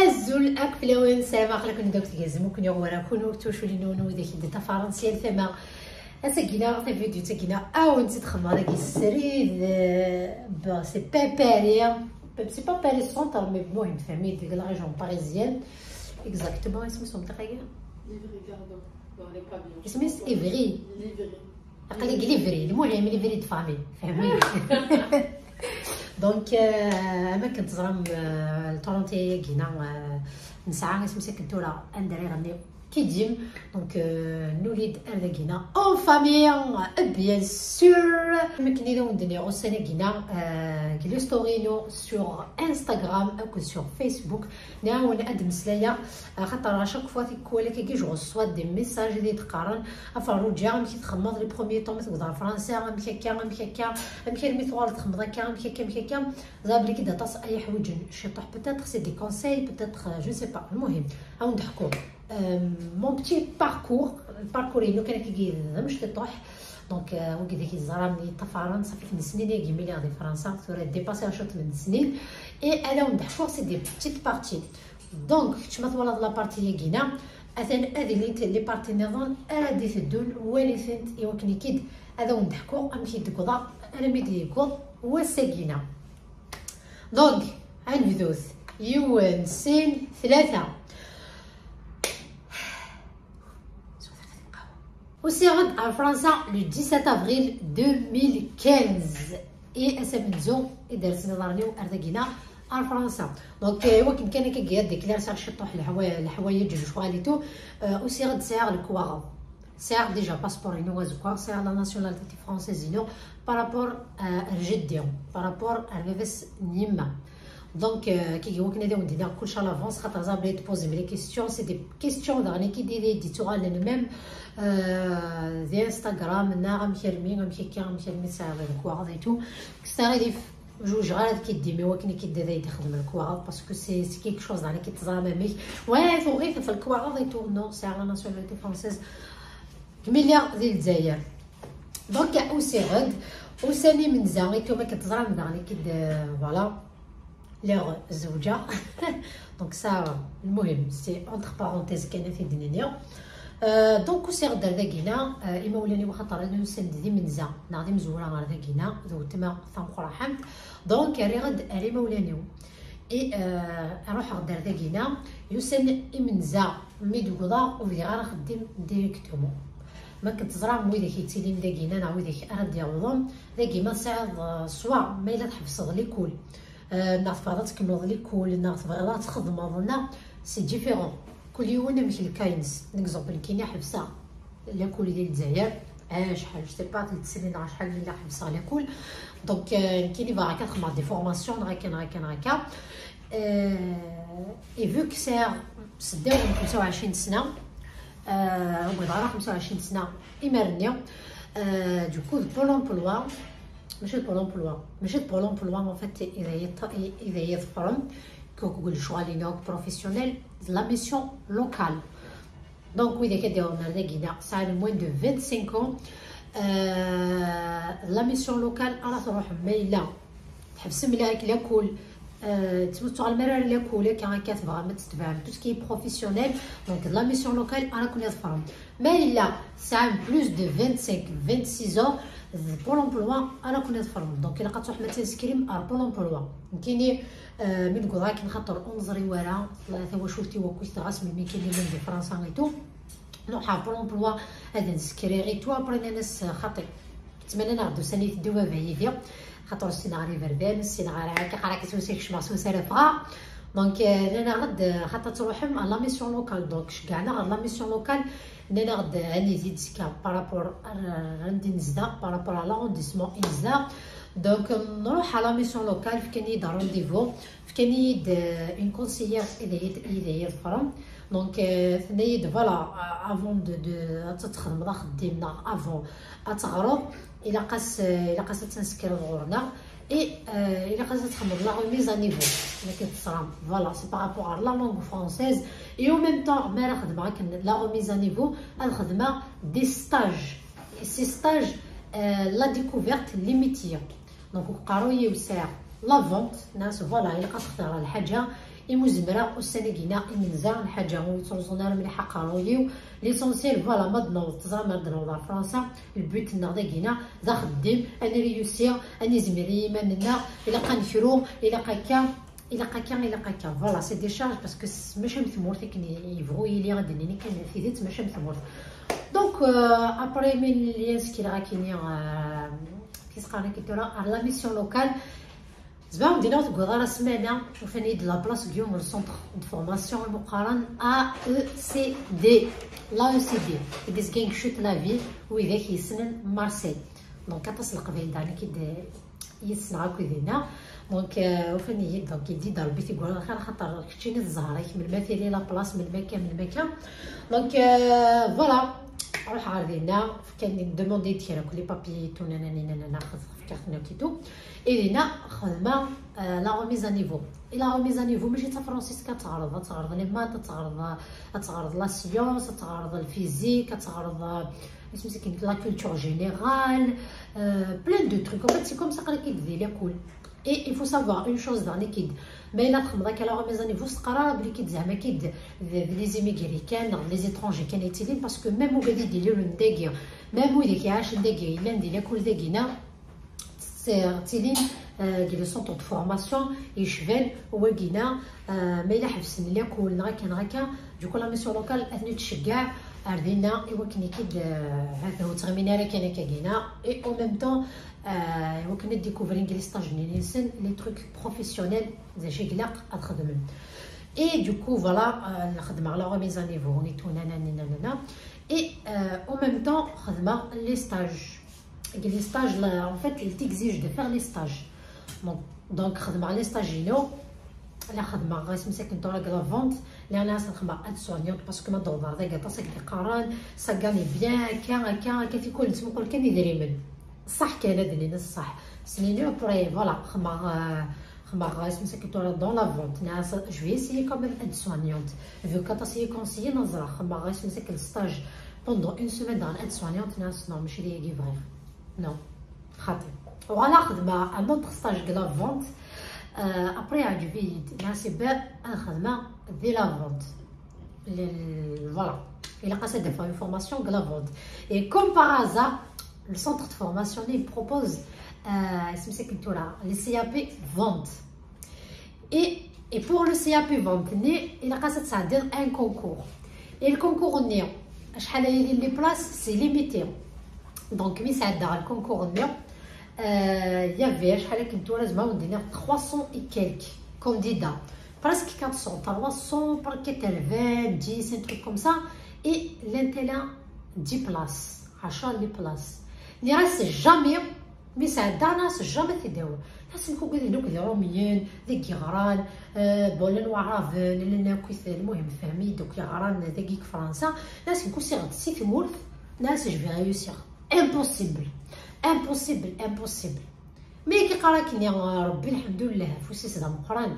الزول اكفلون سلام عليكم دوك تجازمو كن يغورا كونو توشو لي نونو اذا كنت فرنسيه ثما اسكينا في فيديو تكينا او انت تخمر داك السريد با سي بيباريا سي با باري سونتر مي المهم فهمي ديك لا ريجون باريزيان اكزاكتومون اسمو سميتو دقيقه ليفري كاردو دون لي كاميون اسمي ايفري ليفري عقلي ليفري المهم ليفري د فامي فهمي دونك انا كنت زرام الطونتي كينا نسعى اسمي سكنتولا اندري غني كيديم دونك نوليد ارداكينا اون فامي بيان سور مكني دو ندير او سناكينا كي ستورينو سور انستغرام او سور فيسبوك نعاون اد مسلايا خاطر شاك فوا تيكولا كي جو ريسوا دي ميساج اللي تقارن افرو جا مشي تخمض لي بروميير طون تقدر فرنسا مشي هكا مشي الميثوال تخمض هكا مشي هكا زاب لي كي تص اي حوايج شي طح بوتيتر سي دي كونساي بوتيتر جو سي با المهم او نضحكوا مون بتي باركور الباركور اللي كان كيقيدمش طح دونك وكي ديك الزرامني تا فرنسا صافي 8 سنين كي مليار دي فرنسا توري ديباسي 10 سنين اي انا ندحكوا سي دي بتيت بارتي دونك كما طوال لا بارتي كينا اثن هذه لي بارتي نظام ادي تدول وليثنت يوكني كيد هذا ندحكوا امشي دكوضا انا ميدي كود وساكينا دونك غنبدوث يوان سين ثلاثة وسيرد à فرنسا le 17 avril 2015 et اسمنزو درس نظرنيو ارداكينا على فرنسا دونك وكن كان كيقاد ديكلار شي طوح الحوايج شغاليتو وسيرد سير الكواغ سير ديجا باسبور انو زكوا سير لا ناسيوناليتي فرونسيزينو بارابور رجديهم بارابور ارفيس نيما دونك كي هو كنا ندير كلشي لافونس خاطر زابلي تبوزي لي كيسيون سي دي كيسيون دغني كي ديتوها لنا ميم دي انستغرام نا غمشي كي ساعه الكواغ ايتو كستاري جوج غير كيدي هو كني كيدير يخدم الكواغ باسكو سي كيك شوز دغني كيتزرا مامي واي فوغي في الكواغ ايتو نو سي لا ناسيوناليتي فرونسيز مليار ديال الجزائر دونك اوسي غد وساني من زاغيتو ما كتزرا دغني كيد فوالا ليغ الزوجه دونك سا المهم سي اونتر بارونتيز كاينه في الدنيا دونك سير درداكينا اما ولاني واخا طرا نسند دي منزا ناضي مزوره درداكينا ذو تما ثانقرا حمد دونك ري غد اري مولانيو اي اروح درداكينا يسن منزا ميدوكدا وفي غير خدم ديريكتومون ما كتزرع مويدا كيتسيلي داكينا نا ويدا ارد ديالهم داكي ما ساعد سوا ما الا تحفظ لي كل نعرف بغا تكمل لي كل نعرف بغا تخدم ظنا سي ديفيرون كل يوم نمشي لكاينس نكزومبل كاين حبسه لا كل ديال الجزائر شحال جو سي با 3 سنين شحال اللي حبسه لا كل دونك كاين بغا كتخدم دي فورماسيون هكا اي فو كسير سداو 25 سنه وبغا 25 سنه ايمرني دوكو بول امبلوا ماشي بول امبلوا ان فيت اذا هي ظفرم كنقول شغالين بروفيسيونيل لا ميسيون لوكال دونك وإذا كديرو نرداكينا ساعة موان دو 25 ans لا ميسيون لوكال راه تروح مايله تحبس ملاك لاكل تموتو على المرار لاكل كان كتبغى ما تتفاهم تو سكي بروفيسيونيل دونك لا ميسيون لوكال انا كون يظفرهم مايله ساعة بلوس دو 25 26 ans بول امبلوا انا كون يظفرهم دونك الا قطروح ما تنسكريم بول امبلوا كاينين من قضاء كي نخاطر انظري ورا ثوا شفتي وكنت تغاس من كاين اللي من فرنسا غيتو نروح بول امبلوا هذا نسكري غيتو ابري ناس خاطي نتمنى نعرضو سنيت الدوا فايديا خاطر السيناريو فردان السيناريو هكا قرا كتوسيك شمع سوسه فغا دونك انا غد خاطر تروحهم على لا ميسيون لوكال دونك شكعنا على لا ميسيون لوكال انا غد عندي زيد سكا بارابور عندي نزدا بارابور على لارونديسمون نزدا دونك نروح على ميسيون لوكال فكاني دا رونديفو فكاني اون كونسيير اذا هي الفرن دونك ثنايا فوالا افون دو تخدم دا خديمنا افون تغرب الا قاس تنسكر غورنا اي الا قاس تخدم لا ريميز ا نيفو ما كتصرام فوالا سي بارابور على لا لونغ فرونسيز اي او ميم طون ما راه خدمه لا ريميز ا نيفو الخدمه دي ستاج سي ستاج لا ديكوفيرت لي ميتير دونك قراو يوسع لا فونت ناس فوالا الا كتختار الحاجه مزمره والسنه منزا الحاجه هو يتوزنا مليحه قرويو ليسونسيال فوالا ما تنوض زعما تنوض فرنسا البيت نغدا ذا خدم انا ريوسير اني زمري مننا الا قنشرو الا قاكا فوالا سي دي شارج باسكو ماشي مثمورت كني يبغوا لي غادي كان في ذات ماشي مثمورت دونك ابري من لينس كي راكيني كيسقانا كيتورا لا ميسيون لوكال زعما دينا تقدر سمعنا شوف اني د لا بلاص اليوم السونتر دو فورماسيون المقارن AECD لا ECD ديز كين شوت لا في وإذا كيسنن مارسيل دونك كتسلق بين داني كي يسنع كويدينا دونك وفني دونك يدي ضربي تيقول خير خاطر كتشيني الزهره من مثيلي لا بلاص من مكان دونك فوالا روح عارضينا كان دوموندي ديالك لي بابي تونانا ناخذ في كارتنا كيتو إلينا خدمه لا ريميز نيفو لا ريميز نيفو ماشي تا فرونسيس تعرض لي مات تعرض لا سيونس تعرض الفيزيك تعرض مسكين لا كولتور جينيرال بلان دو تروك en fait c'est comme ça قال كيدير لي كل اي il faut savoir une chose داني كيد بين تخمض داك لا ريميز نيفو تقرا بلي كيد زعما كيد لي زيميغريكان لي زيترونجي كان يتيلين باسكو ميم غادي يديروا نداكيا ميم ويدي كيعاش نداكيا الا ندير كل داكينا تيلين ديال سونتر دو فورماسيون يشفال هو كينا ما الا حبسنا ليا كل غاكا دوكو لا ميسيون لوكال اثني تشجع عرضينا ايوا كني كيد هذا هو تغمينا راه كان كاينا اي او ميم طون ايوا كنا ديكوفرين لي ستاج نيسن لي تروك بروفيسيونيل زي شي قلاق تخدم اي دوكو فوالا الخدمه على ريميز نيفو نيتو نانا اي او ميم طون خدمه لي ستاج لي ستاج en fait il t'exige de faire les stages donc خدمه على لي ستاجينو لا خدمه غير مساكن طولا لا فونت اللي انا خدمه اد سوانيونت باسكو ما دور داك طاسك دي قران ساغاني بيان كان كيكون نقول كان يدري من صح كان هذا الصح سنينو بري فوالا خدمه غير مساكن طولا دون لا فونت ناس جو اسيي كوميم اد سوانيونت فيو كاتاسي كونسيي نظره خدمه غير مساكن ستاج بوندون اون سيمين دون اد سوانيونت ناس نو ماشي لي غيفري نو خاطر وغالا خدمه ان اوتر ستاج دو لا فونت ابري عجبي ناسب الخدمه دي لا فونت فوالا الا قاصد دير اون فورماسيون دو لا فونت اي كوم باغ هازار le centre de formation il propose c'est les CAP vente et pour le CAP vente il a قاصد تعدير un concours et le concours نيو شحال هي لي بلاص سي ليميتي دونك مي ساعده الكونكور نيو يافي شحال كنتو لازم ندير 300 et quelques candidats presque 400 300 بركت 20 10 un truc comme ça et l'intela 10 places 10 لي بلاص اللي راس جامي مي ساعده ناس جامي تيداو ناس نكون كيديروا روميين ديك غران بولن وعرافن لنا كويس المهم فهمي دوك غران ديك فرنسا ناس نكون سي غتسي في مورث ناس جو في ريوسير impossible مي كي قراكني ربي الحمد لله فوسي سدا مقران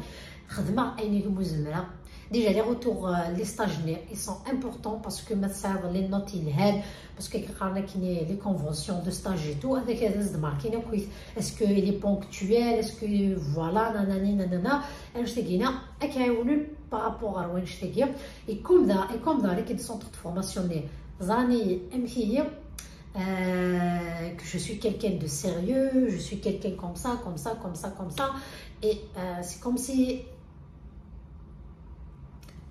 خدمه ايني مزمره ديجا لي روتور لي ستاجير اي سون امبورطون باسكو ما تساعد لي نوت الهاد باسكو كي قرانا كاين لي كونفونسيون دو ستاج اي تو هذاك هذا ماركينا كويس اسكو لي بونكتويل اسكو فوالا ناناني اش تيجينا كيعاونوا بارابور وين شتيكيا كوم ذلك دي سونتر دو فورماسيون زاني امثيه que je suis quelqu'un de sérieux, je suis quelqu'un comme ça, et c'est comme si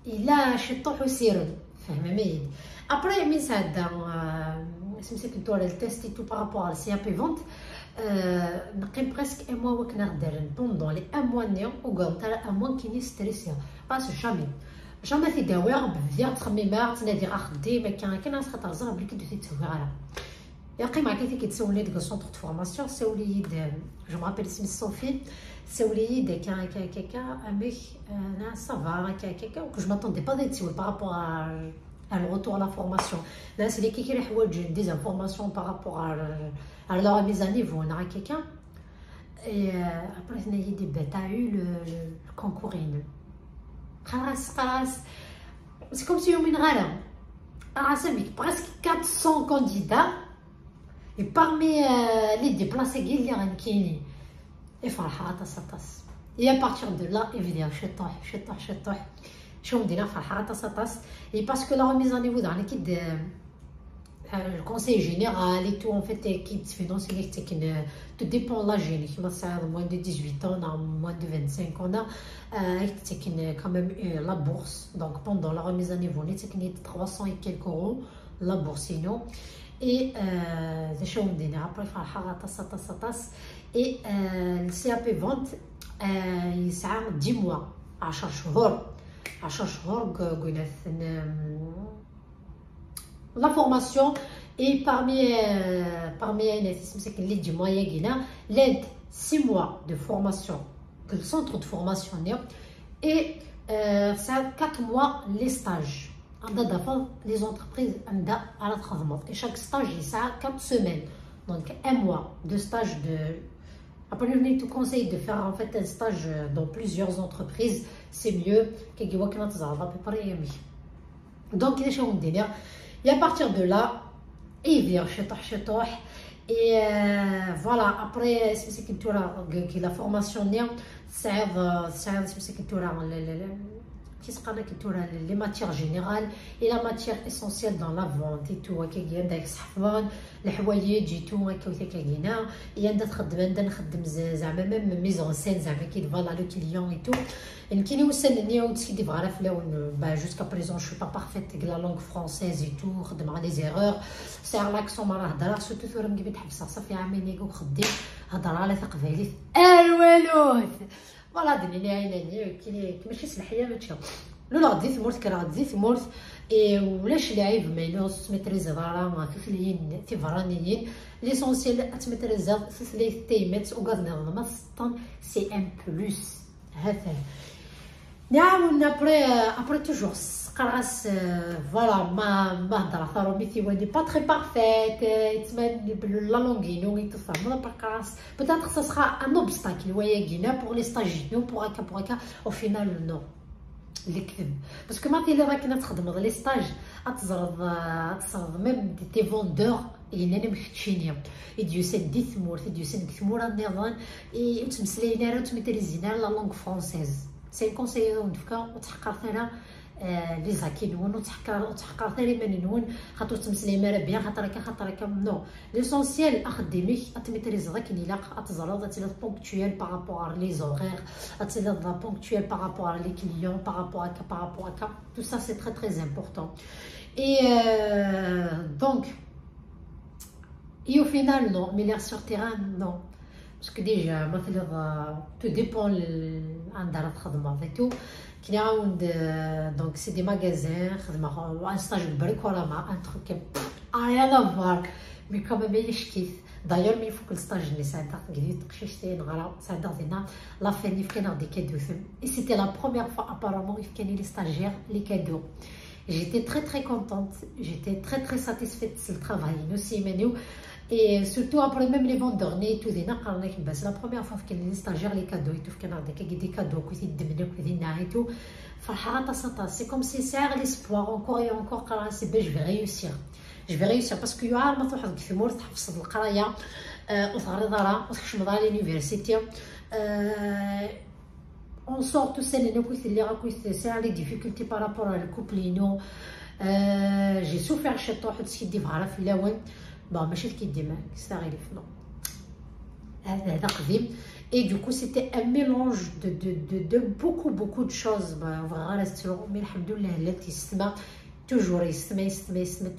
il a شطوح وسير فهمي après من ساعه سميتو كنتو على التيست تو بارابور على سي بي فونت نقيم بريسك ان موا وكنا غدارن بوندون لي ان موا نيو وقال ترى ان موا كاين ستريسيا باس جامي في دواير بزاف تخميمه تنادي راه خدي ما كاين ناس خاطر زعما بلي كنتو تتسوي على ياقي مع كيفاش كيتسولني ديك السونتر دو فورماسيون سولي جو مابيل سمي صوفي سولي ديك كاكا امي انا صافا كاكا و جو ماتوندي با ديت سول بارابور على الروتور على فورماسيون ناس اللي كيكري حوايج دي زانفورماسيون بارابور على لا ميز ا نيفو انا كاكا اي ابري هنايا دي بتاعو الكونكورين خلاص سي كوم سي يومين غالا راسمك بريسك 400 كانديدا et parmi les déplacés اللي غنكيني فرحه طاس Et à partir de là, évidemment, je vais et parce que la remise à niveau dans l'équipe le conseil général et tout, en fait, qui financière, tout dépend de l'âge. Moins de 18 ans, moins de 25 ans, c'est quand même la bourse. Donc, pendant la remise à niveau, c'est 300 et quelques euros, la bourse, et et le CAP vente, il sert 10 mois, à chaque jour. La formation et parmi les 10 mois, il y a l'aide 6 mois de formation, le centre de formation, et 4 mois les stages. Les entreprises à la travail. Et chaque stage, ça a 4 semaines. Donc, 1 mois de stage de. Après, je te conseille de faire en fait un stage dans plusieurs entreprises. C'est mieux que à peu près. Donc, il est et à partir de là, il vient et voilà, après, c'est que la formation, c'est les matières générales et la matière essentielle dans la vente et tout. Il y a des les حوايج et tout, il y a même mise en scène qui voilà le client et tout. Jusqu'à présent, je ne suis pas parfaite avec la langue française et tout, des erreurs. C'est l'accent marah surtout في رمقي بتحبس صافي عامين يقول خدي هضر على تقبيلي الوالوث فوالا دنيا عيناني ماشي سلحيه ماشي لولا غدي ثمورت كرا غدي ثمورت اي ولاش لاعب مينوس ميتريز ضرا ثلاثين تيفرانيين ليسونسيال تميتريز ثلاث تيمات وقادنا ما سطن سي ان بلس هذا نعم après toujours قراص فوالا ما هضر ثارو ميتي ودي با تري بارفيت تسمى لا لونغينو يتفهم لا باكاس peut-être ça sera un obstacle وياكينا pour les stagiaires pour هكا au final non اللي كذب باسكو ما اللي راك تخدم لي ستاج تصرف ميم دي فوندور اللي مختشينيا يديو سن دي ثمور يديو سن ثمور النظام وتمسلينا راه وتميتريزينا لا لونغ فرونسيز سي كونسيي ندفكا وتحقر ثنا لي زاكينون وتحقر ثاني من نون خاطر تمسلي مره بيان خاطر نو ليسونسيال اخدميك اتميتريز داك نيلاق اتزرد اتلا بونكتويل بارابور لي زورير اتلا بونكتويل بارابور لي كليون بارابور هكا tout ça c'est très très important et donc et au final non mais l'air sur terrain non parce que déjà مثلا tout dépend عندها الخدمه et tout donc c'est des magasins un stage de bricolage un truc rien à voir mais quand même ماشي كيف d'ailleurs mais il faut que le stage اللي ساعدها قديت تقشيشتين غلا ساعدها دينا لا فين يفكنا دي كادو et c'était la première fois apparemment يفكني les stagiaires les cadeaux. J'étais très très contente, j'étais très très satisfaite de ce travail aussi Manu et surtout après même les vendeurs et tout دينا قرنا بس la première fois فكنا les stagiaires les cadeaux et tout فكنا des cadeaux كنت يدمنوا كذينا et tout فرحة c'est comme si c'est l'espoir encore et encore قرا c'est ben je vais réussir parce que يعار ما تروح كثمور تحفظ القرايه وتغري دارها وتخشم دار l'université on sort tout ça les difficultés par rapport à le couple j'ai souffert chez toi حيت كيدي في عرف اللون bon ماشي كيدي معاك استغرف non هذا قديم et du coup c'était un mélange de beaucoup de choses on va rester mais alhamdoulilah اللي تسمع toujours يسمع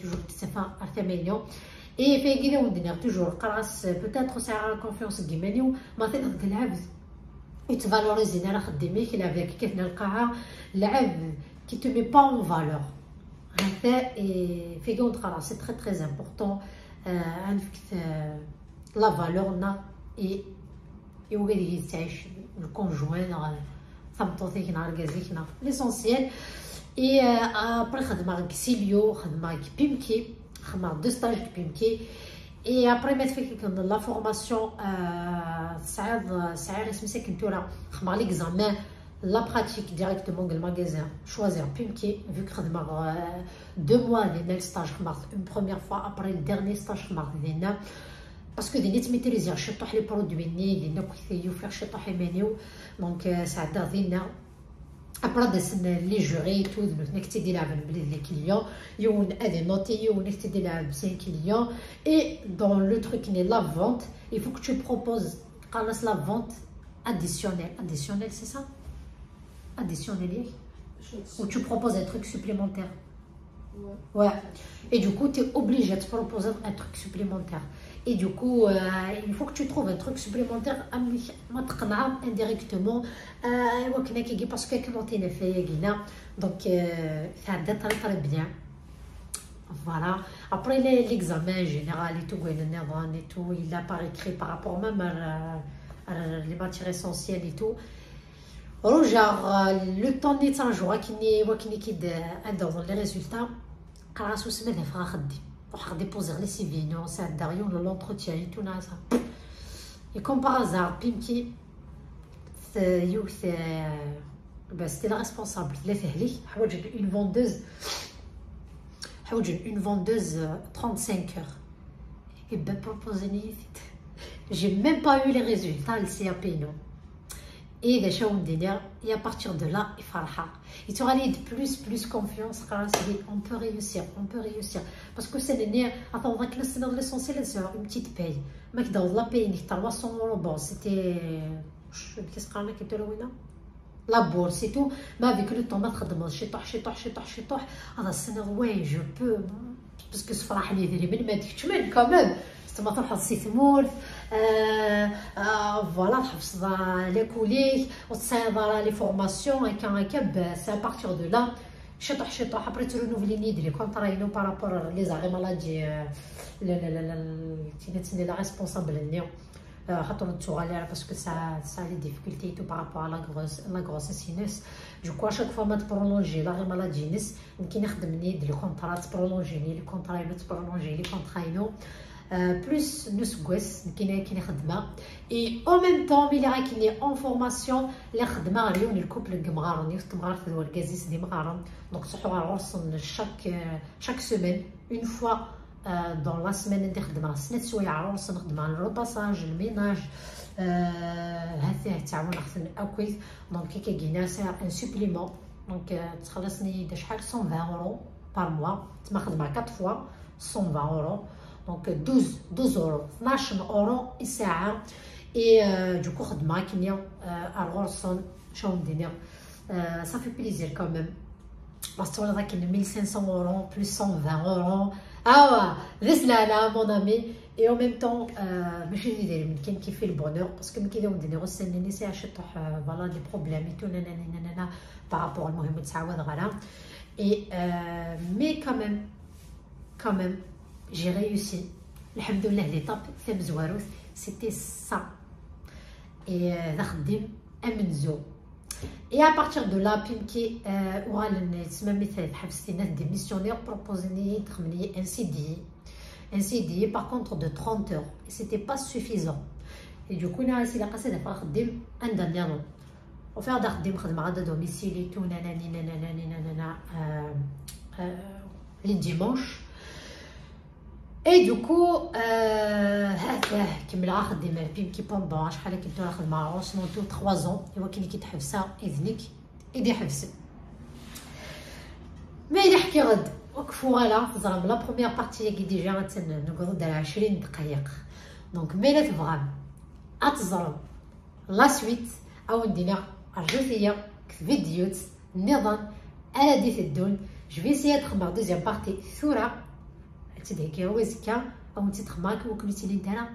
toujours تسمع 8 millions et في كذا ودنا toujours قراص peut-être ساعه confiance كيمانيو ما تقدر تلعب يتفالوريزي انا خدميك لافيك كيف نلقاها العبد كي تو مي با اون فالور هذا في كون تقرا سي تري تري امبورطون عندك لا فالور نا اي وغادي تعيش الكونجوين ثمطوطيك نهار كازيكنا ليسونسيال اي ابري خدمه كسيليو خدمه بيمكي خدمه دو ستاج بيمكي et après mettre la formation ça c'est que tu as l'examen la pratique directement dans le magasin choisir Pimki vu que j'ai 2 mois de stage une première fois après le dernier stage باسكو ديني تميتريزي الشطوح لي برودوي ني دينا كيثيو فيغ الشطوح يمانيو دونك ساعدا دينا ابرا دسن لي جوري تو نك تيدي لعب بلي لي كليون يون ادي نوتي يون تيدي لعب 5 كليون اي دون لو تروك ني لا فونت il faut que tu proposes خلاص لا فونت additionnel c'est ça additionnel ou tu proposes un truc supplémentaire. Ouais. Et du coup, tu es obligé de proposer un truc supplémentaire. Et du coup, il faut que tu trouves un truc supplémentaire indirectement. Parce que comment tu l'as fait, donc ça a très bien. Voilà. Après l'examen général et tout, il a pas écrit par rapport même à les matières essentielles et tout. Genre, le temps n'est un jour qui n'est dans les résultats. Car sous semaine, il faudra déposer les CV, non, c'est derrière l'entretien et tout ça. Et comme par hasard, Pimki, c'était la responsable. Une vendeuse 35 heures. Et ben proposé, j'ai même pas eu les résultats, le CAP, non. Et déjà et à partir de là il farha et tu auras plus confiance on peut réussir parce que c'est attends on va que l'essentiel c'est une petite paye ما كدا والله paye 300 euros bon c'était qu'est-ce qu'on a qui te لوينا la bourse c'est tout mais avec le temps ما تخدمش شي طوح هذا السنه وين جو بو باسكو صفراح لي ديري من ما ديكش من كمان ما تروح السيثمورث فوالا تحفظ لي كوليك وتصايب لي فورماسيون هكا بس ا بارتير دو لا شطح ابري ترونوفلي نيد لي كونطراينو بارابور لي زاري مالادي تيني لا ريسبونسابل نيو خاطر تسوغالي باسكو سا لي ديفيكولتي تو بارابور لا غروسيس نيس دو كو شاك فوا ما تبرولونجي لا مالادي نيس يمكن نخدم نيد لي كونطرا تبرولونجيني لي كونطراينو تبرولونجي لي كونطراينو plus نسكوس كاين خدمه اي او ميم طون ملي راه كاين اون فورماسيون اللي خدمه ريون الكوبل كمغارني في تمغار في الوركازيس دي مغارن دونك صحوا عرسن شاك سيمين اون فوا دون لا سيمين ندير خدمه 6 سوايع عرس نخدم على الروباساج الميناج هذا تعاون خصنا اكويس دونك كي كاينه سا ان سوبليمون دونك تخلصني شحال 120 اورو بار موا تما خدمه 4 فوا 120 اورو donc 12 euros 12 euros الساعة et du coup خدمة كنيا الغرسون شو ندير ça fait plaisir quand même parce que là كاين 1500 euros plus 120 euros this là mon ami et en même temps ماشي ندير يمكن كيفي البونور باسكو ملي كيداو نديرو السنين ساعة شطح فوالا دي بروبليم اي تو نانا بارابور المهم تسعود غالا et mais quand même j'ai réussi. Alhamdoulilah, l'étape femme zwarout, c'était ça. Et d'akhdim amenzo. Et à partir de là, Pimki oral n'esma مثال حبستينا des missionnaires proposaient un CDI. Un CDI par contre de 30 heures. Et c'était pas suffisant. Et du coup, ناس إلا قصيدة فخدم عندنا نيرو. وفي خدم خدمة غدا دوميسيلي تو نانا les dimanches. Et du coup هذا كمل خدم بيمكي بوندون شحال كنت ناخذ مع روس نوتو 3 ans ايوا كاين كي تحبسها اذنك ايدي حبس ما الا حكي غد وقفوا غالا زعما لا بروميير بارتي كي ديجا نقعدوا دار 20 دقائق دونك ميلا تبغى اتزرب لا سويت او ندينا رجوتيه فيديوز النظام على ديت الدون جو في سي تخمر دوزيام بارتي ثوره تدهكي وزكا او تتخماك وكلتي لي دارا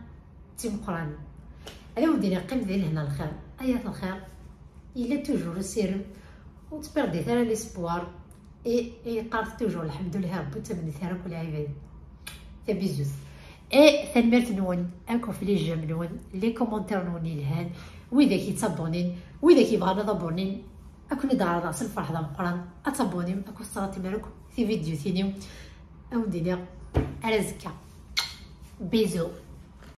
تيمقران انا ودينا قيم ديال هنا الخير ايات الخير الا توجور سيرم وتبردي ثرا ليسبوار اي قارت توجور الحمد لله ربي تمني ثرا كل عباد تبيزوز اي ثنمرت نون اكو في لي جيم نون لي كومونتير نوني الهان وإذا كيتصابونين وإذا كيبغانا ضبونين اكو ندار راس الفرح دا مقران اتصابونين اكو صراتي مالك في فيديو ثاني او ندير على زكا بيزو.